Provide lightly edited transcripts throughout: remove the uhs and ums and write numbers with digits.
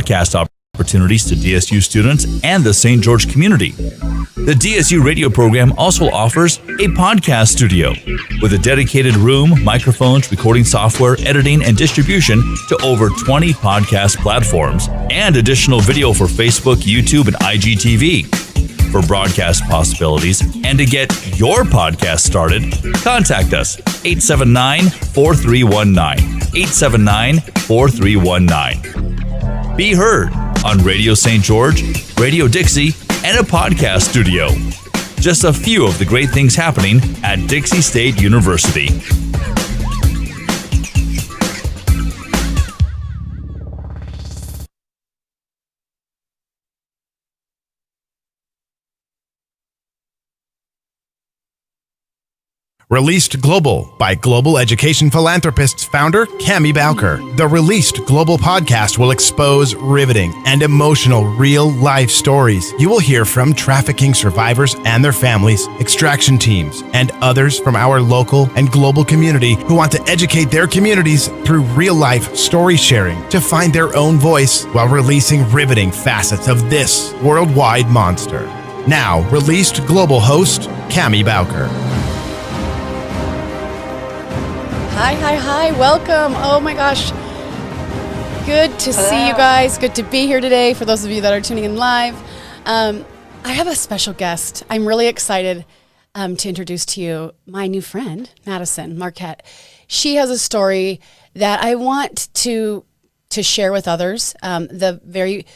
broadcast opportunities to DSU students and the St. George community. The DSU radio program also offers a podcast studio with a dedicated room, microphones, recording software, editing, and distribution to over 20 podcast platforms and additional video for Facebook, YouTube, and IGTV. For broadcast possibilities and to get your podcast started, contact us 879-4319, 879-4319. Be heard on Radio St. George, Radio Dixie, and a podcast studio. Just a few of the great things happening at Dixie State University. Released Global by Global Education Philanthropists founder Cami Bowker. The Released Global podcast will expose riveting and emotional real-life stories. You will hear from trafficking survivors and their families, extraction teams, and others from our local and global community who want to educate their communities through real-life story sharing to find their own voice while releasing riveting facets of this worldwide monster. Now, Released Global host Cami Bowker. Hi. Welcome. Oh my gosh. Good to see you guys. Good to be here today for those of you that are tuning in live. I have a special guest. I'm really excited to introduce to you my new friend, Madison Marquette. She has a story that I want to share with others. The very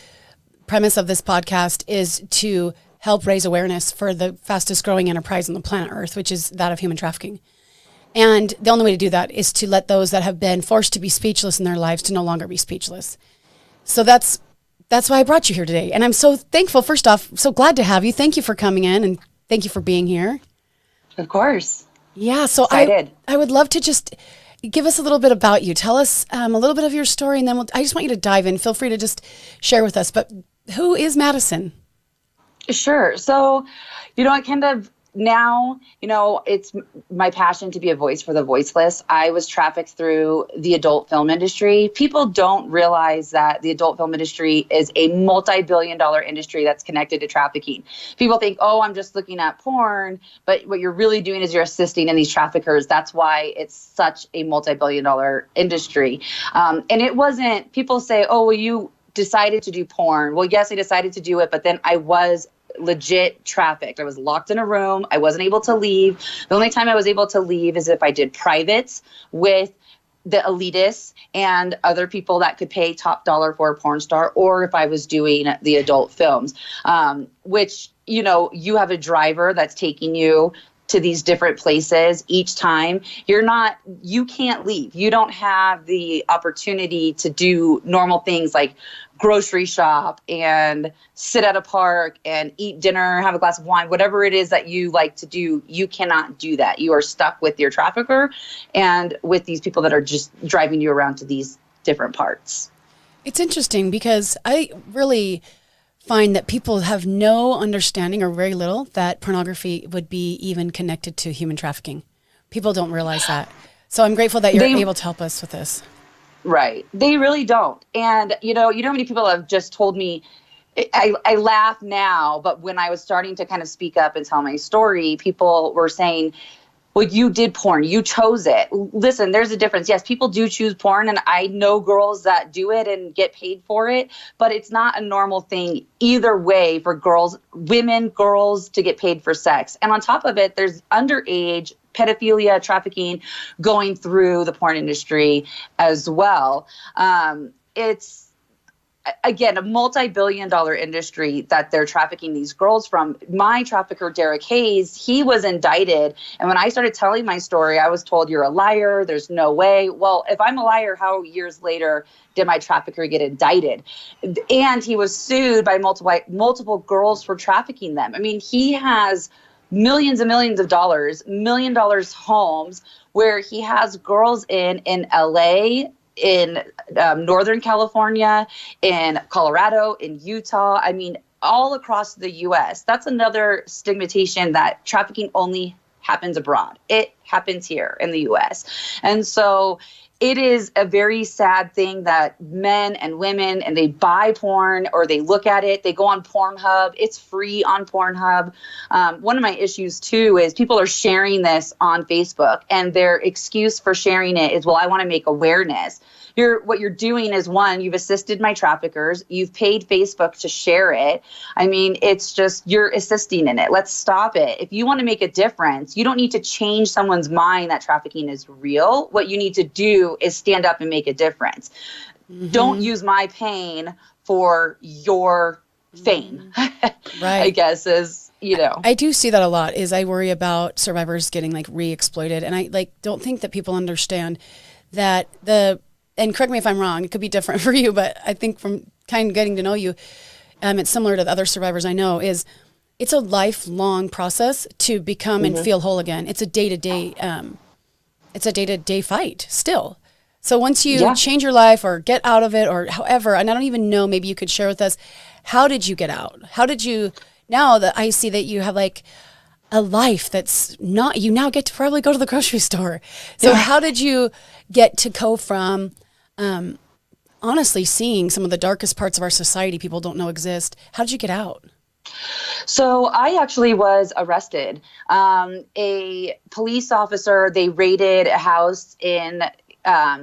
premise of this podcast is to help raise awareness for the fastest growing enterprise on the planet Earth, which is that of human trafficking. And the only way to do that is to let those that have been forced to be speechless in their lives to no longer be speechless. So that's why I brought you here today. And I'm so thankful, first off, so glad to have you. Thank you for coming in and thank you for being here. Of course. Yeah, so I would love to just give us a little bit about you. Tell us a little bit of your story, and then I just want you to dive in. Feel free to just share with us. But who is Madison? Sure. So, I kind of now, it's my passion to be a voice for the voiceless. I was trafficked through the adult film industry. People don't realize that the adult film industry is a multi-billion-dollar industry that's connected to trafficking. People think, oh, I'm just looking at porn, but what you're really doing is you're assisting in these traffickers. That's why it's such a multi-billion-dollar industry. And it wasn't, people say, oh, well, you decided to do porn. Well, yes, I decided to do it, but then I was legit trafficked. I was locked in a room. I wasn't able to leave. The only time I was able to leave is if I did privates with the elitists and other people that could pay top dollar for a porn star, or if I was doing the adult films, which, you have a driver that's taking you to these different places each time. You can't leave. You don't have the opportunity to do normal things like grocery shop and sit at a park and eat dinner, have a glass of wine, whatever it is that you like to do. You cannot do that. You are stuck with your trafficker and with these people that are just driving you around to these different parts. It's interesting because I really find that people have no understanding or very little that pornography would be even connected to human trafficking. People don't realize that. So I'm grateful that you're able to help us with this. Right. They really don't. And, you know how many people have just told me, I laugh now, but when I was starting to kind of speak up and tell my story, people were saying, well, you did porn. You chose it. Listen, there's a difference. Yes, people do choose porn, and I know girls that do it and get paid for it, but it's not a normal thing either way for girls to get paid for sex. And on top of it, there's underage pedophilia, trafficking going through the porn industry as well. It's, again, a multi-billion-dollar industry that they're trafficking these girls from. My trafficker, Derek Hayes, he was indicted. And when I started telling my story, I was told, you're a liar. There's no way. Well, if I'm a liar, how years later did my trafficker get indicted? And he was sued by multiple girls for trafficking them. I mean, he has millions and millions of dollars, $1 million homes where he has girls in LA, in Northern California, in Colorado, in Utah. I mean, all across the U.S. That's another stigmatization that trafficking only happens abroad. It happens here in the U.S. And so it is a very sad thing that men and women, and they buy porn or they look at it, they go on Pornhub. It's free on Pornhub. One of my issues too is people are sharing this on Facebook, and their excuse for sharing it is, well, I want to make awareness. What you're doing is, one, you've assisted my traffickers. You've paid Facebook to share it. I mean, it's just, you're assisting in it. Let's stop it. If you want to make a difference, you don't need to change someone's mind that trafficking is real. What you need to do is stand up and make a difference. Mm-hmm. Don't use my pain for your fame. Right. I guess is, I do see that a lot. Is I worry about survivors getting like re-exploited. And I don't think that people understand that and correct me if I'm wrong, it could be different for you, but I think from kind of getting to know you, it's similar to the other survivors I know, it's a lifelong process to become and feel whole again. It's a day-to-day fight still. So once you change your life or get out of it or however, and I don't even know, maybe you could share with us, how did you get out? How did you, now that I see that you have like a life that's not, you now get to probably go to the grocery store. So how did you get to go from, honestly seeing some of the darkest parts of our society people don't know exist? How did you get out? So I actually was arrested. A police officer, they raided a house in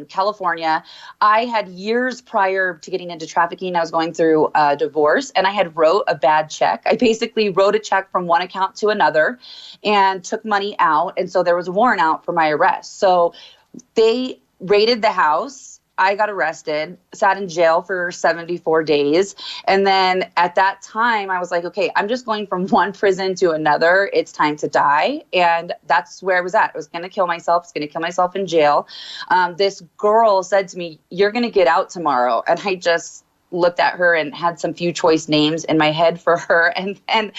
California. I had years prior to getting into trafficking, I was going through a divorce, and I had wrote a bad check. I basically wrote a check from one account to another and took money out. And so there was a warrant out for my arrest. So they raided the house. I got arrested, sat in jail for 74 days. And then at that time, I was like, okay, I'm just going from one prison to another. It's time to die. And that's where I was at. I was going to kill myself. I was going to kill myself in jail. This girl said to me, you're going to get out tomorrow. And I just looked at her and had some few choice names in my head for her and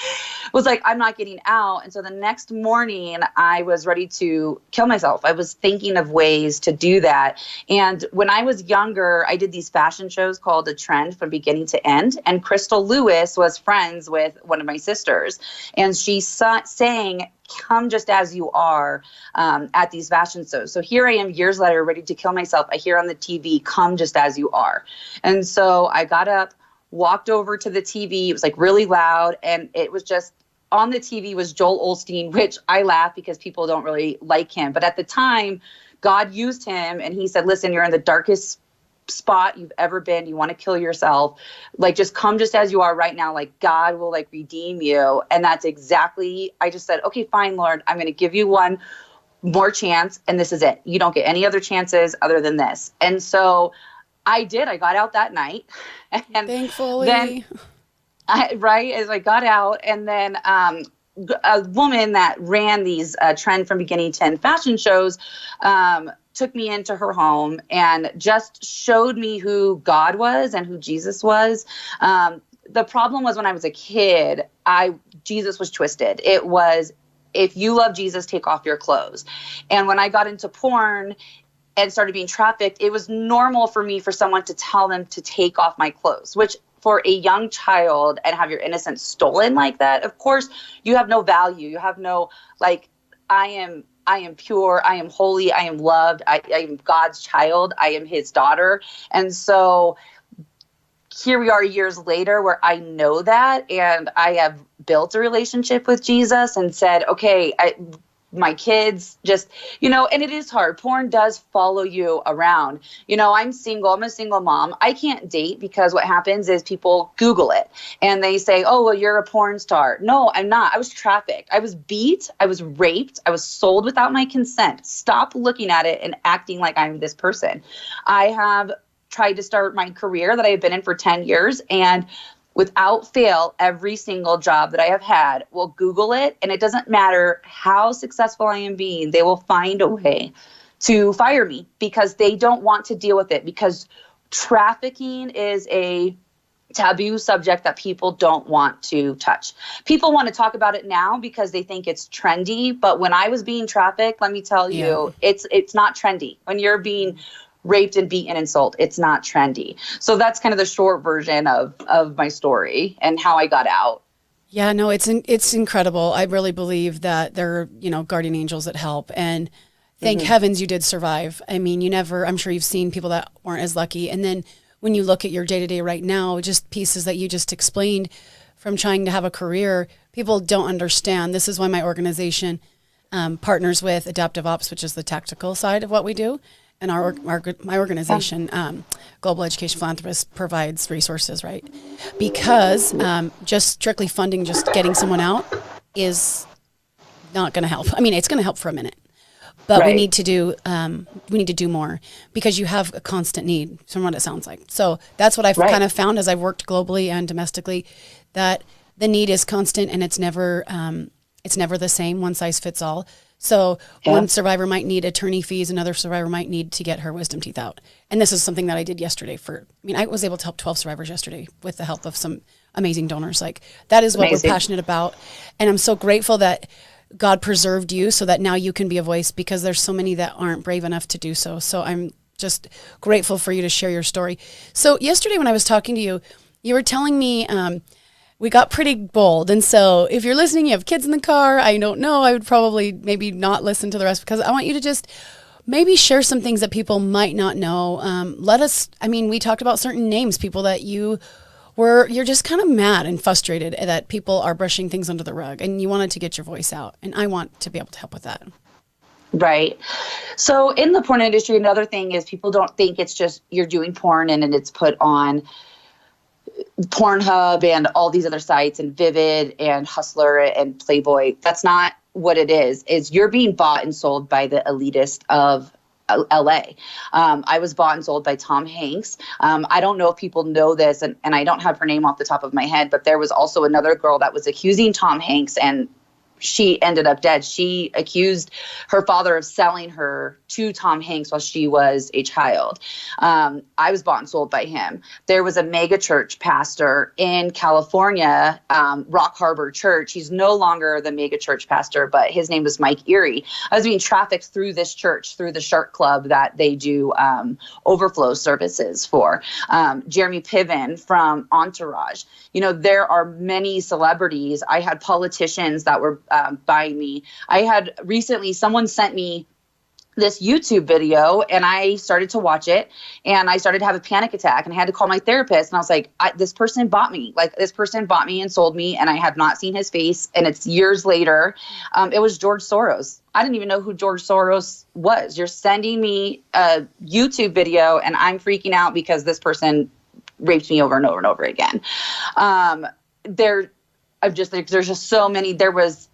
was like, I'm not getting out. And so the next morning I was ready to kill myself. I was thinking of ways to do that. And when I was younger, I did these fashion shows called A Trend from Beginning to End. And Crystal Lewis was friends with one of my sisters. And she sang Come Just As You Are at these fashion shows. So here I am years later, ready to kill myself. I hear on the TV, Come Just As You Are. And so I got up, walked over to the TV. It was like really loud. And it was just on the TV was Joel Osteen, which I laugh because people don't really like him. But at the time, God used him and he said, listen, you're in the darkest spot you've ever been. You want to kill yourself. Like, just come just as you are right now. Like, God will like redeem you. And that's exactly, I just said, okay, fine, Lord, I'm going to give you one more chance. And this is it. You don't get any other chances other than this. And so I did. I got out that night. And thankfully. Then, as I got out, and then a woman that ran these Trend from Beginning to End fashion shows took me into her home and just showed me who God was and who Jesus was. The problem was when I was a kid, Jesus was twisted. It was, if you love Jesus, take off your clothes. And when I got into porn and started being trafficked, it was normal for me for someone to tell them to take off my clothes, which for a young child and have your innocence stolen like that, of course, you have no value. You have no, like, I am pure, I am holy, I am loved, I am God's child, I am his daughter. And so here we are years later where I know that, and I have built a relationship with Jesus and said, okay, my kids just, and it is hard. Porn does follow you around. I'm single. I'm a single mom. I can't date because what happens is people Google it and they say, oh, well, you're a porn star. No, I'm not. I was trafficked. I was beat. I was raped. I was sold without my consent. Stop looking at it and acting like I'm this person. I have tried to start my career that I've been in for 10 years, and without fail, every single job that I have had will Google it, and it doesn't matter how successful I am being, they will find a way to fire me because they don't want to deal with it, because trafficking is a taboo subject that people don't want to touch. People want to talk about it now because they think it's trendy, but when I was being trafficked, let me tell you, it's not trendy. When you're being raped and beaten and sold, it's not trendy. So that's kind of the short version of my story and how I got out. Yeah, no, it's incredible. I really believe that there are, guardian angels that help. And thank heavens you did survive. I mean, I'm sure you've seen people that weren't as lucky. And then when you look at your day-to-day right now, just pieces that you just explained from trying to have a career, people don't understand. This is why my organization partners with Adaptive Ops, which is the tactical side of what we do. And my organization, Global Education Philanthropist, provides resources, right? Because just strictly funding, just getting someone out is not going to help. I mean, it's going to help for a minute, but we need to do more, because you have a constant need from what it sounds like. So that's what I've kind of found as I've worked globally and domestically, that the need is constant, and it's never the same, one size fits all. So one survivor might need attorney fees, another survivor might need to get her wisdom teeth out. And this is something that I did yesterday I was able to help 12 survivors yesterday with the help of some amazing donors. Like, that is what we're passionate about. And I'm so grateful that God preserved you so that now you can be a voice, because there's so many that aren't brave enough to do so. So I'm just grateful for you to share your story. So yesterday when I was talking to you, you were telling me, we got pretty bold. And so if you're listening, you have kids in the car, I don't know, I would probably maybe not listen to the rest, because I want you to just maybe share some things that people might not know. We talked about certain names, people that you're just kind of mad and frustrated that people are brushing things under the rug, and you wanted to get your voice out. And I want to be able to help with that. Right. So in the porn industry, another thing is people don't think it's just you're doing porn and it's put on Pornhub and all these other sites and Vivid and Hustler and Playboy. That's not what it is you're being bought and sold by the elitist of LA. I was bought and sold by Tom Hanks. I don't know if people know this, and I don't have her name off the top of my head, but there was also another girl that was accusing Tom Hanks, and she ended up dead. She accused her father of selling her to Tom Hanks while she was a child. I was bought and sold by him. There was a mega church pastor in California, Rock Harbor Church. He's no longer the mega church pastor, but his name was Mike Erie. I was being trafficked through this church, through the Shark Club that they do overflow services for. Jeremy Piven from Entourage. There are many celebrities. I had politicians that were buying me. I had recently, someone sent me this YouTube video, and I started to watch it, and I started to have a panic attack, and I had to call my therapist, and I was like, this person bought me. This person bought me and sold me, and I have not seen his face, and it's years later. It was George Soros. I didn't even know who George Soros was. You're sending me a YouTube video, and I'm freaking out because this person raped me over and over and over again. There's just so many. There was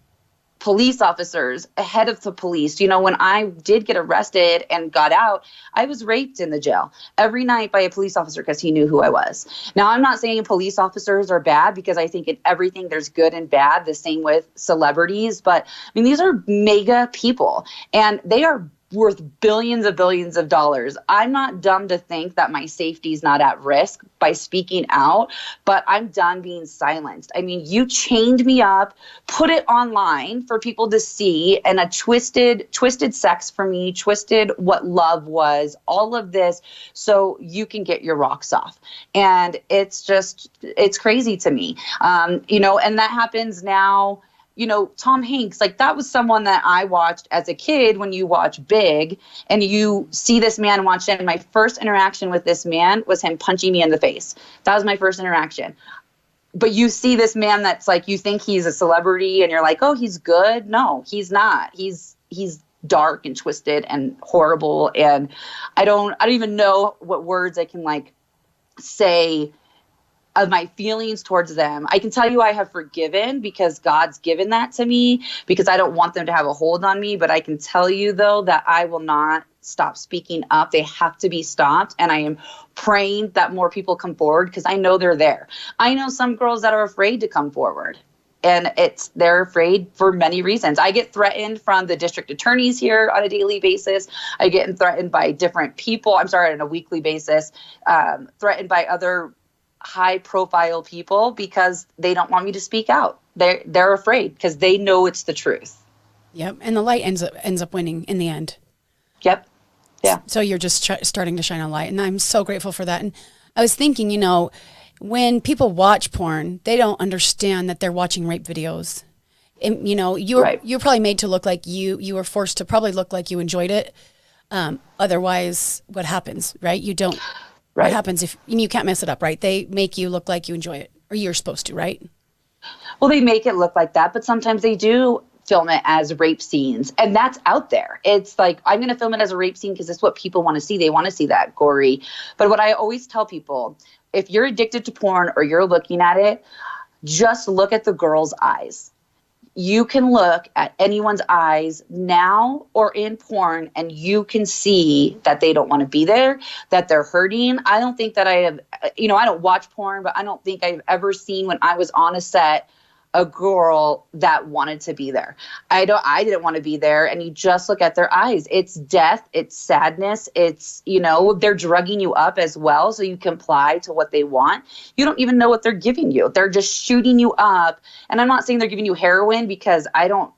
police officers ahead of the police. When I did get arrested and got out, I was raped in the jail every night by a police officer because he knew who I was. Now, I'm not saying police officers are bad, because I think in everything there's good and bad, the same with celebrities. But these are mega people, and they are worth billions of dollars. I'm not dumb to think that my safety is not at risk by speaking out, but I'm done being silenced. You chained me up, put it online for people to see, and a twisted sex for me, twisted what love was, all of this, so you can get your rocks off. And it's crazy to me. And that happens now. Tom Hanks, that was someone that I watched as a kid. When you watch Big and you see this man watch him, my first interaction with this man was him punching me in the face. That was my first interaction. But you see this man that's you think he's a celebrity, and you're like, oh, he's good. No, he's not. He's dark and twisted and horrible. And I don't even know what words I can say of my feelings towards them. I can tell you I have forgiven, because God's given that to me, because I don't want them to have a hold on me. But I can tell you, though, that I will not stop speaking up. They have to be stopped. And I am praying that more people come forward, because I know they're there. I know some girls that are afraid to come forward. And they're afraid for many reasons. I get threatened from the district attorneys here on a daily basis. I get threatened by different people. On a weekly basis, threatened by other high-profile people, because they don't want me to speak out. They're afraid, because they know it's the truth. Yep, and the light ends up winning in the end. Yep. Yeah. So you're just starting to shine a light, and I'm so grateful for that. And I was thinking, when people watch porn, they don't understand that they're watching rape videos. you're probably made to look like you were forced to probably look like you enjoyed it. Otherwise, what happens, right? You don't. What happens if you can't mess it up, right? They make you look like you enjoy it, or you're supposed to, right? Well, they make it look like that, but sometimes they do film it as rape scenes, and that's out there. It's like, I'm going to film it as a rape scene because it's what people want to see. They want to see that gory. But what I always tell people, if you're addicted to porn or you're looking at it, just look at the girl's eyes. You can look at anyone's eyes now or in porn, and you can see that they don't want to be there, that they're hurting. I don't think that I have, I don't watch porn, but I don't think I've ever seen, when I was on a set, a girl that wanted to be there. I didn't want to be there. And you just look at their eyes. It's death. It's sadness. It's, they're drugging you up as well, so you comply to what they want. You don't even know what they're giving you. They're just shooting you up. And I'm not saying they're giving you heroin, because I don't,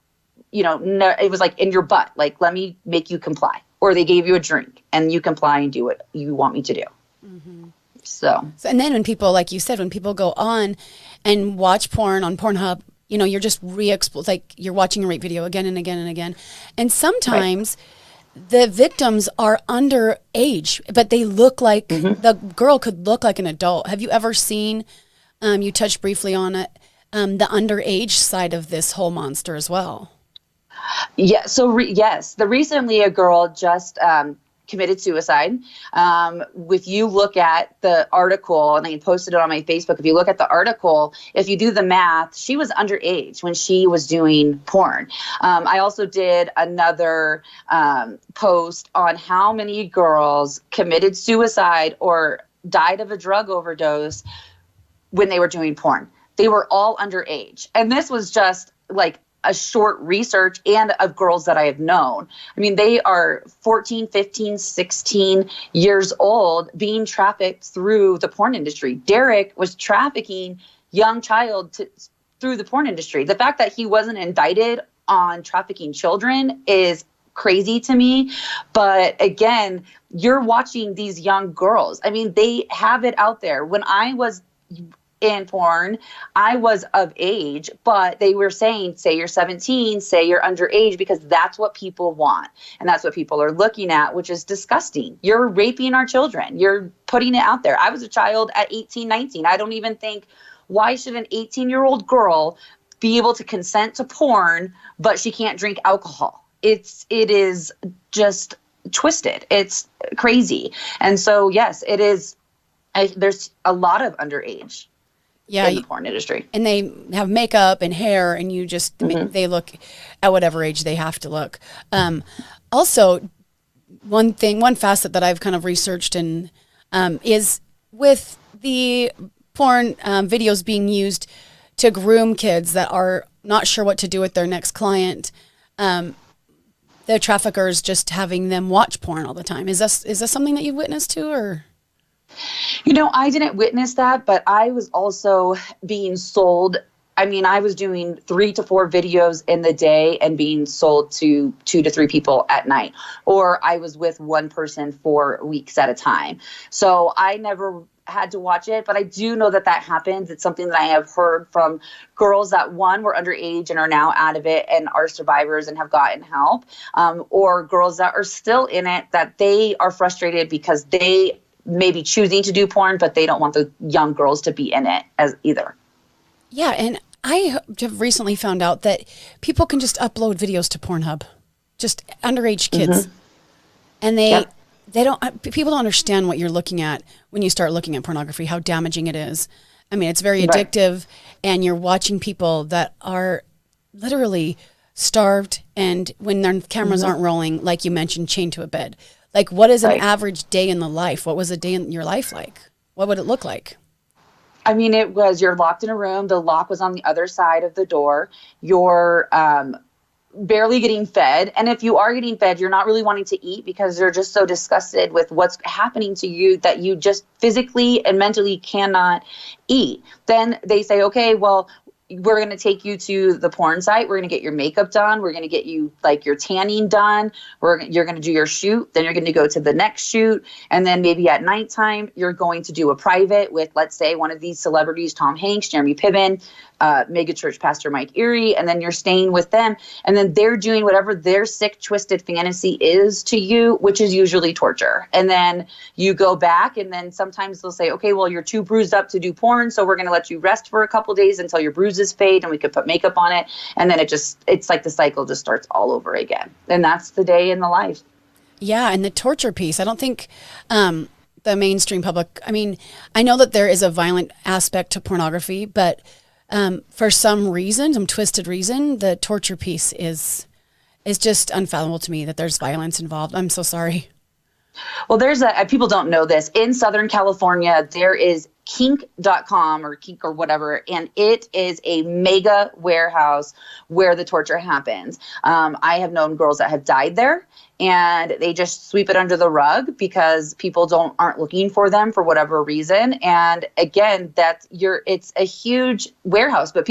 no, it was like in your butt. Like, let me make you comply. Or they gave you a drink and you comply and do what you want me to do. Mm-hmm. So, and then when people, like you said, when people go on and watch porn on Pornhub, you're just like you're watching a rape video again and again and again. And sometimes the victims are underage, but they look like the girl could look like an adult. Have you ever seen, you touched briefly on it, the underage side of this whole monster as well? Yeah. So yes, recently a girl just, committed suicide. If you look at the article, and I posted it on my Facebook, if you look at the article, if you do the math, she was underage when she was doing porn. I also did another post on how many girls committed suicide or died of a drug overdose when they were doing porn. They were all underage. And this was just like a short research and of girls that I have known. I mean, they are 14, 15, 16 years old being trafficked through the porn industry. Derek was trafficking young child through the porn industry. The fact that he wasn't indicted on trafficking children is crazy to me. But again, you're watching these young girls. I mean, they have it out there. When I was in porn, I was of age, but they were saying, say you're 17, say you're underage, because that's what people want. And that's what people are looking at, which is disgusting. You're raping our children. You're putting it out there. I was a child at 18, 19. I don't even think, why should an 18-year-old girl be able to consent to porn, but she can't drink alcohol? It is just twisted. It's crazy. And so, yes, it is. There's a lot of underage. Yeah, in the porn industry. And they have makeup and hair, and you just, they look at whatever age they have to look. Also, one facet that I've kind of researched and is with the porn videos being used to groom kids that are not sure what to do with their next client. The traffickers just having them watch porn all the time. Is this something that you've witnessed too, or? I didn't witness that, but I was also being sold. I mean, I was doing 3 to 4 videos in the day and being sold to 2 to 3 people at night, or I was with one person for weeks at a time. So I never had to watch it, but I do know that happens. It's something that I have heard from girls that, one, were underage and are now out of it and are survivors and have gotten help, or girls that are still in it, that they are frustrated because they may be choosing to do porn, but they don't want the young girls to be in it as either. Yeah, and I have recently found out that people can just upload videos to Pornhub, just underage kids, and people don't understand what you're looking at when you start looking at pornography, how damaging it is. I mean, it's very addictive, and you're watching people that are literally starved, and when their cameras aren't rolling, like you mentioned, chained to a bed. Like, what is an average day in the life? What was a day in your life like? What would it look like? I mean, you're locked in a room. The lock was on the other side of the door. You're barely getting fed. And if you are getting fed, you're not really wanting to eat because you're just so disgusted with what's happening to you that you just physically and mentally cannot eat. Then they say, okay, well, we're going to take you to the porn site. We're going to get your makeup done. We're going to get you like your tanning done. You're going to do your shoot. Then you're going to go to the next shoot. And then maybe at nighttime, you're going to do a private with, let's say, one of these celebrities, Tom Hanks, Jeremy Piven, megachurch pastor Mike Erie. And then you're staying with them. And then they're doing whatever their sick, twisted fantasy is to you, which is usually torture. And then you go back, and then sometimes they'll say, okay, well, you're too bruised up to do porn, so we're going to let you rest for a couple days until your bruises fade and we could put makeup on it. And then it's like the cycle just starts all over again. And that's the day in the life. Yeah. And the torture piece, I don't think the mainstream public, I mean, I know that there is a violent aspect to pornography, but for some reason, some twisted reason, the torture piece is just unfathomable to me that there's violence involved. I'm so sorry. Well, people don't know this. In Southern California, there is kink.com or kink or whatever, and it is a mega warehouse where the torture happens. I have known girls that have died there, and they just sweep it under the rug because people aren't looking for them for whatever reason. And again, it's a huge warehouse, but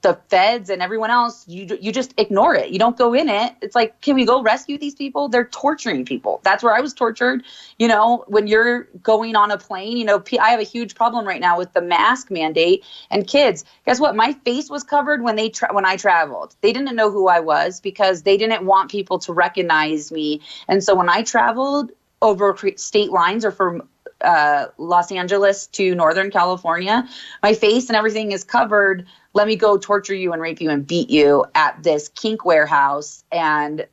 the feds and everyone else, you just ignore it. You don't go in it. It's like, can we go rescue these people? They're torturing people. That's where I was tortured. When you're going on a plane, I have a huge problem right now with the mask mandate and kids. Guess what? My face was covered when I traveled. They didn't know who I was because they didn't want people to recognize me. And so when I traveled over state lines or from Los Angeles to Northern California, my face and everything is covered. Let me go torture you and rape you and beat you at this kink warehouse. And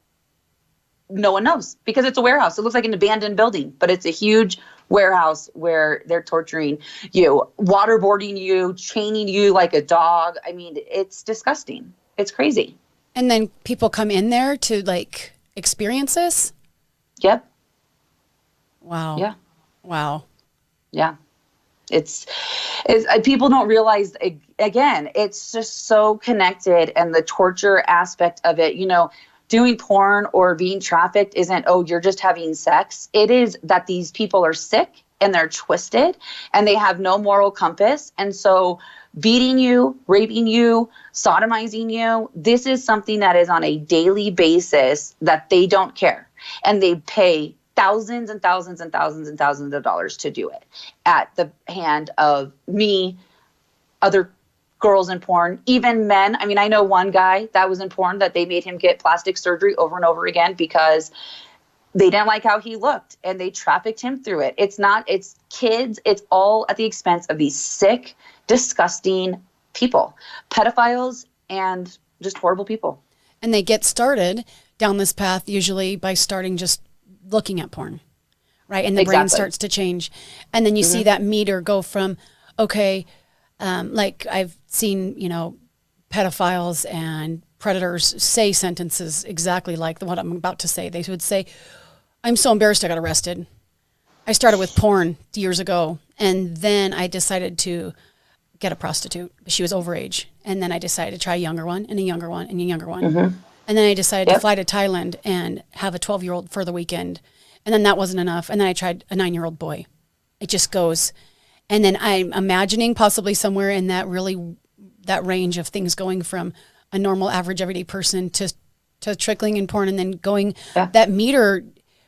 no one knows because it's a warehouse. It looks like an abandoned building, but it's a huge warehouse where they're torturing you, waterboarding you, chaining you like a dog. I mean, it's disgusting. It's crazy. And then people come in there to like experience this? Yep. Wow. Yeah. Wow. Yeah. It's people don't realize, again, it's just so connected, and the torture aspect of it, doing porn or being trafficked isn't, oh, you're just having sex. It is that these people are sick and they're twisted and they have no moral compass. And so beating you, raping you, sodomizing you, this is something that is on a daily basis that they don't care. And they pay thousands and thousands and thousands and thousands of dollars to do it at the hand of me, other girls in porn, even men. I mean, I know one guy that was in porn that they made him get plastic surgery over and over again because they didn't like how he looked and they trafficked him through it. It's kids. It's all at the expense of these sick, disgusting people, pedophiles, and just horrible people. And they get started down this path usually by starting just looking at porn, right? And the brain starts to change. And then you see that meter go from, okay, like I've seen, pedophiles and predators say sentences exactly like what I'm about to say. They would say, I'm so embarrassed I got arrested. I started with porn years ago, and then I decided to get a prostitute. She was overage. And then I decided to try a younger one and a younger one and a younger one. Mm-hmm. And then I decided to fly to Thailand and have a 12-year-old for the weekend. And then that wasn't enough. And then I tried a 9-year-old boy. It just goes. And then I'm imagining possibly somewhere in that range of things going from a normal, average, everyday person to trickling in porn, and then going that meter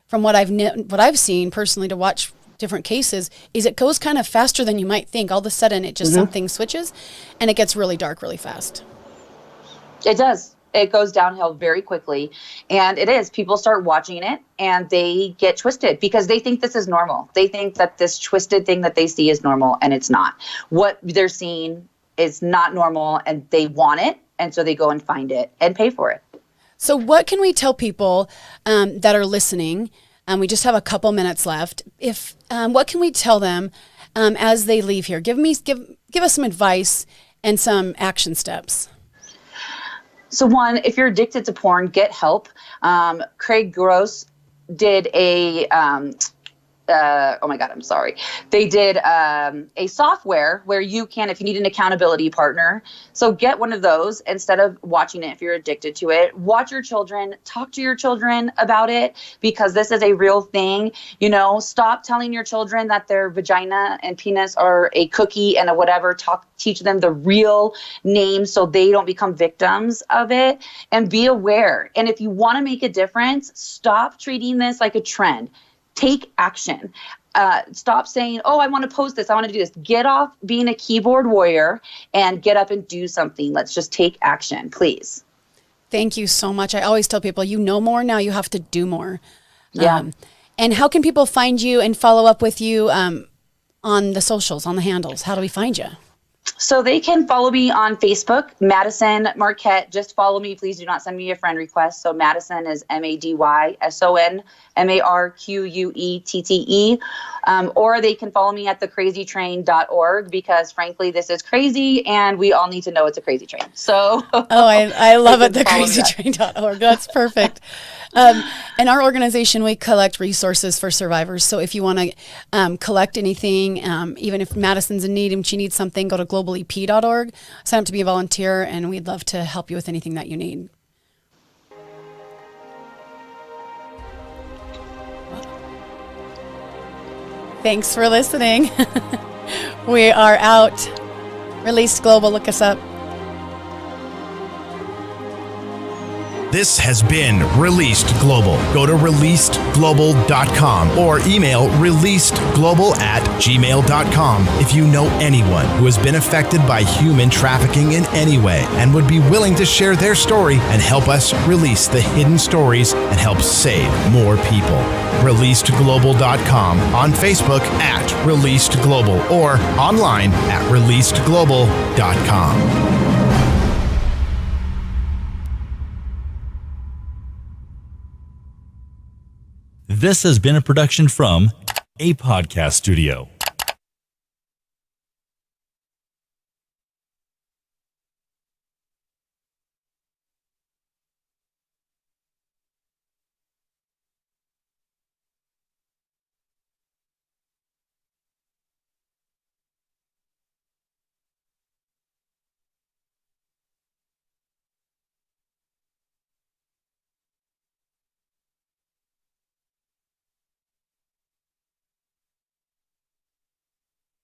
from what I've seen personally to watch different cases is it goes kind of faster than you might think. All of a sudden it just something switches and it gets really dark really fast. It does. It goes downhill very quickly. And it is. People start watching it and they get twisted because they think this is normal. They think that this twisted thing that they see is normal, and it's not. What they're seeing is not normal, and they want it. And so they go and find it and pay for it. So what can we tell people that are listening? We just have a couple minutes left. What can we tell them as they leave here? Give us some advice and some action steps. So one, if you're addicted to porn, get help. Craig Gross did a oh my God, I'm sorry. They did a software where you can, if you need an accountability partner, so get one of those instead of watching it if you're addicted to it. Watch your children, talk to your children about it, because this is a real thing. You know, stop telling your children that their vagina and penis are a cookie and a whatever. Teach them the real name so they don't become victims of it, and be aware. And if you want to make a difference, stop treating this like a trend. Take action. Stop saying, oh, I want to post this, I want to do this. Get off being a keyboard warrior and get up and do something. Let's just take action, please. Thank you so much. I always tell people, you know more, now you have to do more. Yeah. And how can people find you and follow up with you on the socials, on the handles? How do we find you? So they can follow me on Facebook, Madison Marquette. Just follow me. Please do not send me a friend request. So Madison is MADYSON, or they can follow me at thecrazytrain.org, because frankly, this is crazy and we all need to know it's a crazy train. So I love it, thecrazytrain.org. That's perfect. In our organization, we collect resources for survivors. So if you want to collect anything, even if Madison's in need and she needs something, go to globalep.org, sign up to be a volunteer, and we'd love to help you with anything that you need. Thanks for listening. We are out. Released Global, look us up. This has been Released Global. Go to releasedglobal.com or email releasedglobal@gmail.com if you know anyone who has been affected by human trafficking in any way and would be willing to share their story and help us release the hidden stories and help save more people. Releasedglobal.com, on Facebook at Released Global, or online at releasedglobal.com. This has been a production from a podcast studio.